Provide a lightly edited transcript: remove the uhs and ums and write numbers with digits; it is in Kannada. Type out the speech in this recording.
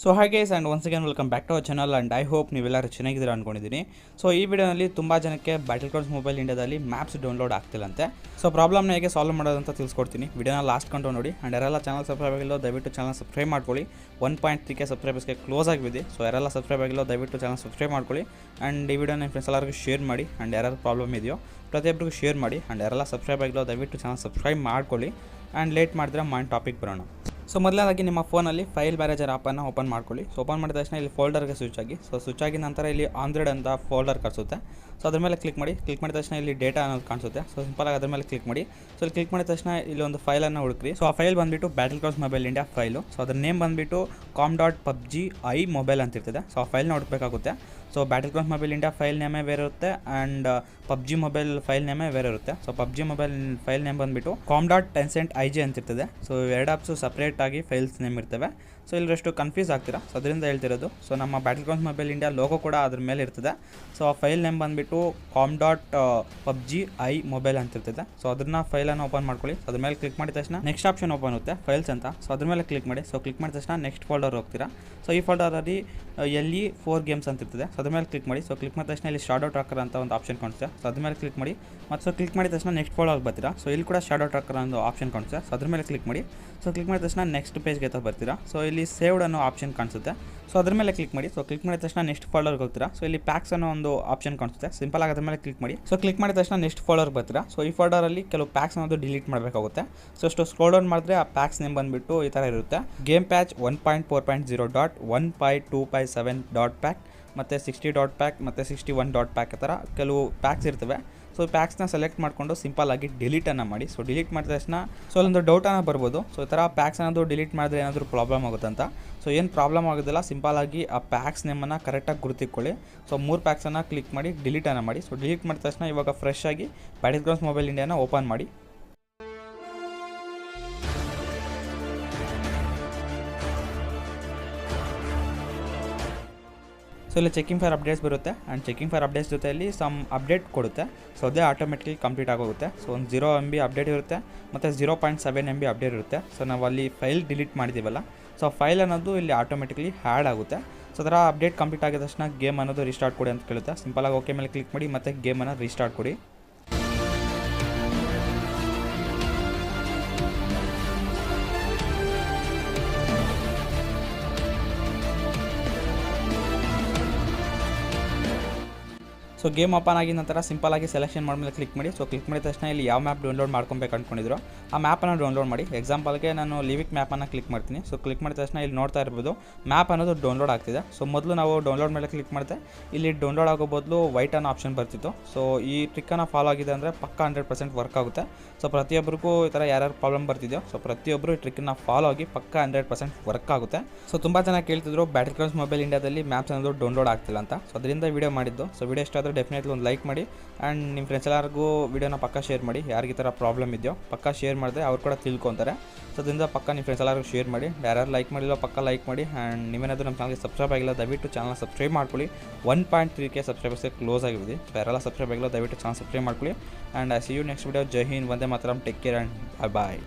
So hi guys and once again welcome back to our channel and I hope ನೀವೆಲ್ಲರೂ ಚೆನ್ನಾಗಿದ್ದೀರಾ ಅಂದ್ಕೊಂಡಿದ್ದೀನಿ. ಸೊ ಈ ವಿಡಿಯೋನಲ್ಲಿ ತುಂಬ ಜನಕ್ಕೆ ಬ್ಯಾಟಲ್ಗ್ರೌಂಡ್ಸ್ ಮೊಬೈಲ್ ಇಂಡಿಯಾದಲ್ಲಿ ಮ್ಯಾಪ್ಸ್ ಡೌನ್ಲೋಡ್ ಆಗ್ತಿಲ್ಲಂತೆ. ಸೊ ಪ್ರಾಬ್ಲಮ್ನ ಹೇಗೆ ಸಾಲ್ವ್ ಮಾಡೋದಂತ ತಿಳಿಸ್ಕೊಡ್ತೀನಿ. ವಿಡಿಯೋನ ಲಾಸ್ಟ್ ಕಂಡು ನೋಡಿ. ಆ್ಯಂಡ್ ಯಾರೆಲ್ಲ ಚಾನಲ್ ಸಬ್ಸ್ಕ್ರೈಬ್ ಆಗಿಲ್ಲೋ ದಯವಿಟ್ಟು ಚಾನಲ್ ಸಬ್ಸ್ಕ್ರೈಬ್ ಮಾಡ್ಕೊಳ್ಳಿ. 1.3K ಸಬ್ಸ್ಕ್ರೈಬರ್ಸ್ಗೆ ಕ್ಲೋಸ್ ಆಗಿದೆ. ಸೊ ಯಾರೆಲ್ಲ ಸಬ್ಸ್ಕ್ರೈಬ್ ಆಗಿಲ್ಲೋ ದಯವಿಟ್ಟು ಚಾನಲ್ ಸಬ್ಸ್ಕ್ರೈಬ್ ಮಾಡ್ಕೊಳ್ಳಿ. ಆ್ಯಂಡ್ ಈ ವಿಡಿಯೋ ನಿಮ್ಮ ಫ್ರೆಂಡ್ಸ್ ಎಲ್ಲರಿಗೂ ಶೇರ್ ಮಾಡಿ. ಆ್ಯಂಡ್ ಯಾರು ಪ್ರಾಬ್ಲಮ್ ಇದೆಯೋ ಪ್ರತಿಯೊಬ್ಬರಿಗೂ ಶೇರ್ ಮಾಡಿ. ಆ್ಯಂಡ್ ಯಾರೆಲ್ಲ ಸಬ್ಸ್ಕ್ರೈಬ್ ಆಗಿಲ್ಲೋ ದಯವಿಟ್ಟು ಚಾನಲ್ ಸಬ್ಸ್ಕ್ರೈಬ್ ಮಾಡ್ಕೊಳ್ಳಿ. ಆ್ಯಂಡ್ ಲೇಟ್ ಮಾಡಿದ್ರೆ ಟಾಪಿಕ್ ಬರೋಣ. ಸೊ ಮೊದಲಾಗಿ ನಿಮ್ಮ ಫೋನಲ್ಲಿ ಫೈಲ್ ಮ್ಯಾನೇಜರ್ ಆ್ಯಪನ್ನು ಓಪನ್ ಮಾಡ್ಕೊಳ್ಳಿ. ಸೊ ಓಪನ್ ಮಾಡಿದ ತಕ್ಷಣ ಇಲ್ಲಿ ಫೋಲ್ಡರ್ಗೆ ಸ್ವಿಚ್ ಆಗಿ. ಸೊ ಸ್ವಿಚ್ ಆಗಿದ ನಂತರ ಇಲ್ಲಿ ಆಂಡ್ರಾಯ್ಡ್ ಅಂತ ಫೋಲ್ಡರ್ ಕಾಣಿಸುತ್ತೆ. ಸೊ ಅದ್ರ ಮೇಲೆ ಕ್ಲಿಕ್ ಮಾಡಿ. ಕ್ಲಿಕ್ ಮಾಡಿದ ತಕ್ಷಣ ಇಲ್ಲಿ ಡೇಟಾ ಅನ್ನೋದು ಕಾಣಿಸುತ್ತೆ. ಸೊ ಸಿಂಪಲಾಗಿ ಅದ್ರ ಮೇಲೆ ಕ್ಲಿಕ್ ಮಾಡಿ. ಸೊ ಇಲ್ಲಿ ಕ್ಲಿಕ್ ಮಾಡಿದ ತಕ್ಷಣ ಇಲ್ಲಿ ಒಂದು ಫೈಲನ್ನು ಹುಡುಕ್ರಿ. ಸೊ ಆ ಫೈಲ್ ಬಂದುಬಿಟ್ಟು ಬ್ಯಾಟಲ್ಗ್ರೌಂಡ್ಸ್ ಮೊಬೈಲ್ ಇಂಡಿಯಾ ಫೈಲು. ಸೊ ಅದ್ರ ನೇಮ್ ಬಂದುಬಿಟ್ಟು com.pubgi ಮೊಬೈಲ್ ಅಂತ ಇರ್ತದೆ. ಸೊ ಆ ಫೈಲ್ನ ಹುಡುಕಬೇಕಾಗುತ್ತೆ. ಸೊ ಬ್ಯಾಟಲ್ಗ್ರೌಂಡ್ಸ್ ಮೊಬೈಲ್ ಇಂಡಿಯಾ ಫೈಲ್ ನೇಮೇ ಬೇರೆ ಇರುತ್ತೆ ಆ್ಯಂಡ್ ಪಬ್ಜಿ ಮೊಬೈಲ್ ಫೈಲ್ ನೇಮೇ ಬೇರೆ ಇರುತ್ತೆ. So PUBG mobile file name ಬಂದುಬಿಟ್ಟು com.tencent.ig ಅಂತ ಇರ್ತದೆ. ಸೊ ಎರಡು ಆಪ್ಸು ಸಪ್ರೇಟಾಗಿ ಫೈಲ್ಸ್ ನೇಮ್ ಇರ್ತವೆ. ಸೊ ಇಲ್ಲರಷ್ಟು ಕನ್ಫ್ಯೂಸ್ ಆಗ್ತೀರಾ. ಸೊ ಅದರಿಂದ ಹೇಳ್ತಿರೋದು. ಸೊ ನಮ್ಮ ಬ್ಯಾಟಲ್ಗ್ರೌಂಡ್ಸ್ ಮೊಬೈಲ್ ಇಂಡಿಯಾ ಲೋಗೋ ಕೂಡ ಅದ್ರ ಮೇಲೆ ಇರ್ತದೆ. ಸೊ ಆ ಫೈಲ್ ನೇಮ್ ಬಂದುಬಿಟ್ಟು com.pubgi ಮೊಬೈಲ್ ಅಂತ ಇರ್ತದೆ. ಸೊ ಅದನ್ನ ಫೈಲನ್ನು ಓಪನ್ ಮಾಡ್ಕೊಳ್ಳಿ. ಸೊ ಅದ್ರ ಮೇಲೆ ಕ್ಲಿಕ್ ಮಾಡಿದ ತಕ್ಷಣ ನೆಕ್ಸ್ಟ್ ಆಪ್ಷನ್ ಓಪನ್ ಆಗುತ್ತೆ ಫೈಲ್ಸ್ ಅಂತ. ಸೊ ಅದ್ರ ಮೇಲೆ ಕ್ಲಿಕ್ ಮಾಡಿ. ಸೊ ಕ್ಲಿಕ್ ಮಾಡಿದ ತಕ್ಷಣ ನೆಕ್ಸ್ಟ್ ಫೋಲ್ಡರ್ ಹೋಗ್ತೀರಾ. ಸೊ ಈ ಫೋಲ್ಡರಲ್ಲಿ LE4 ಗೇಮ್ಸ್ ಅಂತ ಇರ್ತದೆ. ಸೊ ಅದ್ರ ಮೇಲೆ ಕ್ಲಿಕ್ ಮಾಡಿ. ಸೊ ಕ್ಲಿಕ್ ಮಾಡಿದ ತಕ್ಷಣ ಇಲ್ಲಿ ಶಾಡೋ ಟ್ರಾಕರ್ ಅಂತ ಒಂದು ಆಪ್ಷನ್ ಕಾಣಿಸುತ್ತೆ. ಸೊ ಅದ್ರ ಮೇಲೆ ಕ್ಲಿಕ್ ಮಾಡಿ. ಮತ್ತು ಸೊ ಕ್ಲಿಕ್ ಮಾಡಿದ ತಕ್ಷಣ ನೆಕ್ಸ್ಟ್ ಫೋಲ್ಡರ್ ಬರ್ತೀರಾ. ಸೊ ಇಲ್ಲಿ ಕೂಡ ಶಾಡೋ ಟ್ರಾಕರ್ ಅನ್ನೋ ಆಪ್ಷನ್ ಕಾಣಿಸುತ್ತೆ. ಸೊ ಅದ್ರ ಮೇಲೆ ಕ್ಲಿಕ್ ಮಾಡಿ. ಸೊ ಕ್ಲಿಕ್ ಮಾಡಿದ ತಕ್ಷಣ ನೆಕ್ಸ್ಟ್ ಪೇಜ್ಗೆ ಬರ್ತೀರಾ. ಸೊ ಇಲ್ಲಿ ಸೇವ್ಡ್ ಅನ್ನೋ ಆಪ್ಷನ್ ಕಾಣಿಸುತ್ತೆ. ಸೊ ಅದ್ರ ಮೇಲೆ ಕ್ಲಿಕ್ ಮಾಡಿ. ಸೊ ಕ್ಲಿಕ್ ಮಾಡಿದ ತಕ್ಷಣ ನೆಕ್ಸ್ಟ್ ಫೋಲ್ಡರ್ಗೆ ಹೋಗ್ತೀರಾ. ಸೊ ಇಲ್ಲಿ ಪ್ಯಾಕ್ಸ್ ಅನ್ನೋ ಒಂದು ಆಪ್ಷನ್ ಕಾಣಿಸುತ್ತೆ. ಸಿಂಪಲ್ ಆಗಿ ಅದ್ರ ಮೇಲೆ ಕ್ಲಿಕ್ ಮಾಡಿ. ಸೊ ಕ್ಲಿಕ್ ಮಾಡಿದ ತಕ್ಷಣ ನೆಕ್ಸ್ಟ್ ಫೋಲ್ಡರ್ಗೆ ಬರ್ತೀರಾ. ಸೊ ಈ ಫೋಲ್ಡರಲ್ಲಿ ಕೆಲವು ಪ್ಯಾಕ್ಸ್ ಅನ್ನೋದು ಡಿಲೀಟ್ ಮಾಡಬೇಕಾಗುತ್ತೆ. ಸೊ ಅಷ್ಟು ಸ್ಕ್ರೋಲ್ ಡೌನ್ ಮಾಡಿದ್ರೆ ಆ ಪ್ಯಾಕ್ಸ್ ನೇಮ್ ಬಂದುಬಿಟ್ಟು ಈ ಥರ ಇರುತ್ತೆ. ಗೇಮ್ ಪ್ಯಾಚ್ 1.4.0.1.257 ಮತ್ತು 60 ಪ್ಯಾಕ್ ಮತ್ತು 61 ಪ್ಯಾಕ್ ಆ ಥರ ಕೆಲವು ಪ್ಯಾಕ್ಸ್ ಇರ್ತವೆ. ಸೊ ಪ್ಯಾಕ್ಸ್ನ ಸೆಲೆಕ್ಟ್ ಮಾಡಿಕೊಂಡು ಸಿಂಪಲ್ಲಾಗಿ ಡಿಲೀಟನ್ನು ಮಾಡಿ. ಸೊ ಡಿಲೀಟ್ ಮಾಡಿದ ತಕ್ಷಣ ಸೊ ಅಲ್ಲೊಂದು ಡೌಟನ್ನು ಬರ್ಬೋದು. ಸೊ ಈ ಥರ ಪ್ಯಾಕ್ಸ್ ಅನ್ನೋದು ಡಿಲೀಟ್ ಮಾಡಿದ್ರೆ ಏನಾದರೂ ಪ್ರಾಬ್ಲಮ್ ಆಗುತ್ತಂತ. ಸೊ ಏನು ಪ್ರಾಬ್ಲಮ್ ಆಗೋದಿಲ್ಲ. ಸಿಂಪಲ್ಲಾಗಿ ಆ ಪ್ಯಾಕ್ಸ್ ನೇಮನ್ನು ಕರೆಕ್ಟಾಗಿ ಗುರುತಿಕೊಳ್ಳಿ. ಸೊ 3 ಪ್ಯಾಕ್ಸನ್ನು ಕ್ಲಿಕ್ ಮಾಡಿ ಡಿಲೀಟನ್ನು ಮಾಡಿ. ಸೊ ಡಿಲೀಟ್ ಮಾಡಿದ ತಕ್ಷಣ ಇವಾಗ ಫ್ರೆಶ್ ಆಗಿ ಬ್ಯಾಟಲ್ಗ್ರೌಂಡ್ಸ್ ಮೊಬೈಲ್ ಇಂಡಿಯಾನ ಓಪನ್ ಮಾಡಿ. ಸೊ ಇಲ್ಲಿ ಚೆಕಿಂಗ್ ಫಾರ್ ಅಪ್ಡೇಟ್ಸ್ ಬರುತ್ತೆ. ಆ್ಯಂಡ್ ಚೆಕಿಂಗ್ ಫಾರ್ ಅಪ್ಡೇಟ್ಸ್ ಜೊತೆಯಲ್ಲಿ ಸಮ್ ಅಪ್ಡೇಟ್ ಕೊಡುತ್ತೆ. ಸೊ ಅದೇ ಆಟೋಮೆಟಿಕಲಿ ಕಂಪ್ಲೀಟ್ ಆಗೋಗುತ್ತೆ. ಸೊ ಒಂದು 0 MB ಅಪ್ಡೇಟ್ ಇರುತ್ತೆ ಮತ್ತು 0.7 MB ಅಪ್ಡೇಟ್ ಇರುತ್ತೆ. ಸೊ ನಾವು ಅಲ್ಲಿ ಫೈಲ್ ಡಿಲೀಟ್ ಮಾಡಿದ್ದೀವಲ್ಲ, ಸೊ ಫೈಲ್ ಅನ್ನೋದು ಇಲ್ಲಿ ಆಟೋಮೆಟಿಕಲಿ ಹ್ಯಾಡ್ ಆಗುತ್ತೆ. ಸೊ ಅದರ ಅಪ್ಡೇಟ್ ಕಂಪ್ಲೀಟ್ ಆಗಿದ ತಕ್ಷಣ ಗೇಮ್ ಅನ್ನೋದು ರೀಸ್ಟಾರ್ಟ್ ಕೊಡಿ ಅಂತ ಕೇಳುತ್ತೆ. ಸಿಂಪಲಾಗಿ ಓಕೆ ಮೇಲೆ ಕ್ಲಿಕ್ ಮಾಡಿ ಮತ್ತು ಗೇಮನ್ನು ರೀಸ್ಟಾರ್ಟ್ ಕೊಡಿ. ಸೊ ಗೇಮ್ ಓಪನ್ ಆಗಿದ ನಂತರ ಸಿಂಪಲಾಗಿ ಸೆಲೆಕ್ಷನ್ ಮಾಡಿದ್ಮೇಲೆ ಕ್ಲಿಕ್ ಮಾಡಿ. ಸೊ ಕ್ಲಿಕ್ ಮಾಡಿದ ತಕ್ಷಣ ಇಲ್ಲಿ ಯಾವ ಮ್ಯಾಪ್ ಡೌನ್ಲೋಡ್ ಮಾಡ್ಕೊಬೇಕು ಅಂದ್ಕೊಂಡಿದ್ರು ಆ ಮ್ಯಾಪನ್ನು ಡೌನ್ಲೋಡ್ ಮಾಡಿ. ಎಕ್ಸಾಂಪಲ್ಗೆ ನಾನು ಲಿವಿಕ್ ಮ್ಯಾಪನ್ನು ಕ್ಲಿಕ್ ಮಾಡ್ತೀನಿ. ಸೊ ಕ್ಲಿಕ್ ಮಾಡಿದ ತಕ್ಷಣ ಇಲ್ಲಿ ನೋಡ್ತಾ ಇರ್ಬೋದು ಮ್ಯಾಪ್ ಅನ್ನೋದು ಡೌನ್ಲೋಡ್ ಆಗ್ತಿದೆ. ಸೊ ಮೊದಲು ನಾವು ಡೌನ್ಲೋಡ್ ಮೇಲೆ ಕ್ಲಿಕ್ ಮಾಡಿದೆ ಇಲ್ಲಿ ಡೌನ್ಲೋಡ್ ಆಗೋ ಬದಲು ವೈಟ್ ಅನ್ನೋ ಆಪ್ಷನ್ ಬರ್ತಿತ್ತು. ಸೊ ಈ ಟ್ರಿಕ್ಕನ್ನು ಫಾಲೋ ಆಗಿದೆ ಅಂದರೆ ಪಕ್ಕ 100% ವರ್ಕ್ ಆಗುತ್ತೆ. ಸೊ ಪ್ರತಿಯೊಬ್ಬರಿಗೂ ಈ ಥರ ಯಾರ್ಯಾರು ಪ್ರಾಬ್ಲಮ್ ಬರ್ತಿದೆಯೋ ಸೊ ಪ್ರತಿಯೊಬ್ಬರು ಈ ಟ್ರಿಕ್ಕನ್ನು ಫಾಲೋ ಆಗಿ ಪಕ್ಕ 100% ವರ್ಕ್ ಆಗುತ್ತೆ. ಸೊ ತುಂಬ ಜನ ಕೇಳ್ತಿದ್ರು ಬ್ಯಾಟಲ್ಗ್ರೌಂಡ್ಸ್ ಮೊಬೈಲ್ ಇಂಡಿಯಾದಲ್ಲಿ ಮ್ಯಾಪ್ಸ್ ಅನ್ನೋದು ಡೌನ್ಲೋಡ್ ಆಗ್ತಿಲ್ಲ ಅಂತ. ಸೊ ಅದರಿಂದ ವಿಡಿಯೋ ಮಾಡಿದ್ದು. ಸೊ ವಿಡಿಯೋ ಇಷ್ಟ ಆದರೆ ಡೆಫಿನೆಟ್ಲಿ ಒಂದು ಲೈಕ್ ಮಾಡಿ. ಆ್ಯಂಡ್ ನಿಮ್ಮ ಫ್ರೆಂಡ್ಸ್ ಎಲ್ಲರಿಗೂ ವಿಡಿಯೋನ ಪಕ್ಕ ಶೇರ್ ಮಾಡಿ. ಯಾರಿಗೆ ಈ ಥರ ಪ್ರಾಬ್ಲಮ್ ಇದೆಯೋ ಪಕ್ಕ ಶೇರ್ ಮಾಡಿದ್ರೆ ಅವ್ರು ಕೂಡ ತಿಳ್ಕೊತಾರೆ. ಸೊ ಅದರಿಂದ ಪಕ್ಕ ನಿಮ್ಮ ಫ್ರೆಂಡ್ಸ್ ಎಲ್ಲರಿಗೂ ಶೇರ್ ಮಾಡಿ. ಯಾರ್ಯಾರು ಲೈಕ್ ಮಾಡಿಲ್ಲ ಪಕ್ಕ ಲೈಕ್ ಮಾಡಿ. ಆ್ಯಂಡ್ ನೀವೇನಾದರೂ ನಮ್ಮ ಚಾನಲ್ಗೆ ಸಬ್ಸ್ಕ್ರೈಬ್ ಆಗಿಲ್ಲ ದಯವಿಟ್ಟು ಚಾನಲ್ನ ಸಬ್ಸ್ಕ್ರೈಬ್ ಮಾಡ್ಕೊಳ್ಳಿ. 1.3K ಸಬ್ಸ್ಕ್ರೈಬರ್ಸ್ಗೆ ಕ್ಲೋಸ್ ಆಗಿದೆ. ಸೊ ಯಾರೆಲ್ಲ ಸಬ್ಸ್ಕ್ರೈಬ್ ಆಗಿಲ್ಲ ದಯವಿಟ್ಟು ಚಾನಲ್ ಸಬ್ಸ್ಕ್ರೈಬ್ ಮಾಡ್ಕೊಳ್ಳಿ. And I see you next video. ಜೈ ಹಿಂದ್, ವಂದೇ ಮಾತರಂ, ಟೇಕ್ ಕೇರ್ ಆ್ಯಂಡ್ ಬಾಯ್.